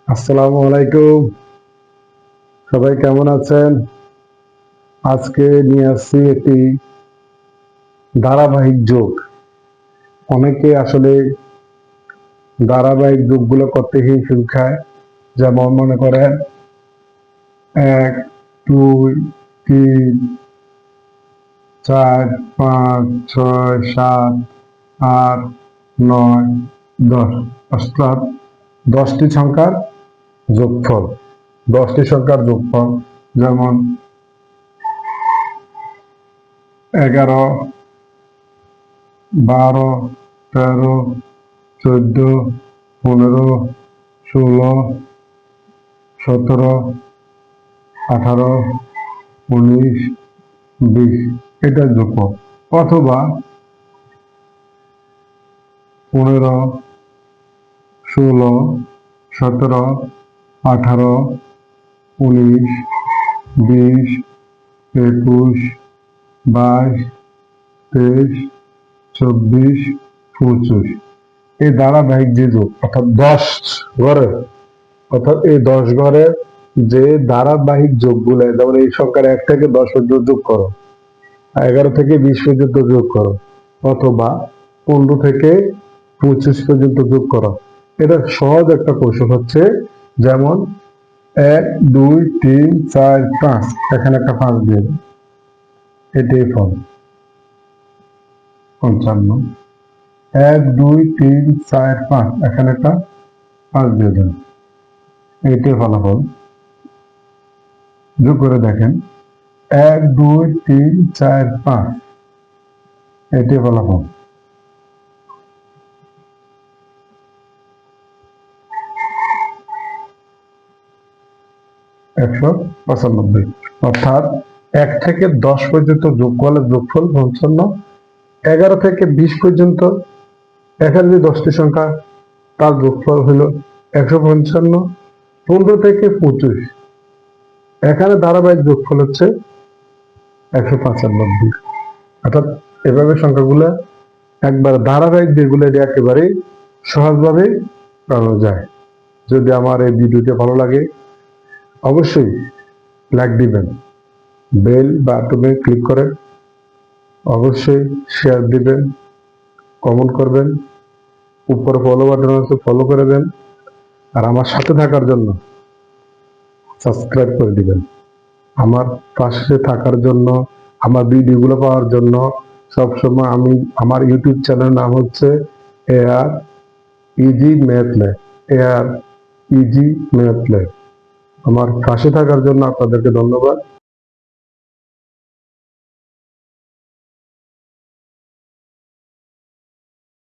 আসসালামু আলাইকুম। সবাই কেমন আছেন? আজকে নিয়ে আসছি একটি ধারাবাহিক যোগ। অনেকে আসলে ধারাবাহিক যোগগুলো করতে হিমশিম খায়। যেমন মনে করেন ১, ২, ৩, ৪, ৫, ৬, ৭, ৮, ৯, ১০ অর্থাৎ ১০টি সংখ্যার যোগফল। ১০টি সংখ্যার যোগফল যেমন ১১, ১২, ১৩, ১৪, ১৫, ১৬, ১৭, ১৮, ১৯, ২০ এটা যোগফল। অথবা ১৫, ১৬, ১৭, ১৮, ১৯, ২০, ২১, ২২, ২৩, ২৪, ২৫ এই ধারাবাহিক যে যোগ অর্থাৎ ১০ ঘরের অর্থাৎ এই ১০ ঘরের যে ধারাবাহিক যোগগুলো, যেমন এই সংখ্যার ১ থেকে ১০ পর্যন্ত যোগ করো, ১১ থেকে ২০ পর্যন্ত যোগ করো, অথবা ১৫ থেকে ২৫ পর্যন্ত যোগ করো। এটা সহজ একটা কৌশল হচ্ছে, যেমন ১, ২, ৩, ৪, ৫ এখানে একটা ৫ দিয়ে দেন, এটাই ফল ৫৫। ১, ২, ৩, ৪, ৫ এখানে একটা ৫ দিয়ে দেন, এইটাই ফলাফল। যোগ করে দেখেন ১, ২, ৩, ৪, ৫ এটাই ফলাফল। একশো ৯৫। অর্থাৎ ১ থেকে ১০ পর্যন্ত যোগ করলে যোগফল ৫৫। ১১ থেকে ২০ পর্যন্ত এখানে যে ১০টি সংখ্যা তার যোগফল হলো ১৫৫। ১৫ থেকে ২৫ এখানে ধারাবাহিক যোগফল হচ্ছে ১৯৫। অর্থাৎ এভাবে সংখ্যাগুলো একবার ধারাবাহিক যেগুলো এটা একেবারে সহজভাবে করা যায়। যদি আমার এই ভিডিওটি ভালো লাগে অবশ্যই লাইক দিবেন, বেল বাটনে ক্লিক করেন, অবশ্যই শেয়ার দিবেন, কমেন্ট করবেন, উপরে ফলো বাটন আছে ফলো করে দেন, আর আমার সাথে থাকার জন্য সাবস্ক্রাইব করে দিবেন। আমার পাশে থাকার জন্য, আমার ভিডিওগুলো পাওয়ার জন্য সবসময় আমি আমার ইউটিউব চ্যানেল নাম হচ্ছে AR easy math lab. AR easy math lab. আমার পাশে থাকার জন্য আপনাদেরকে ধন্যবাদ।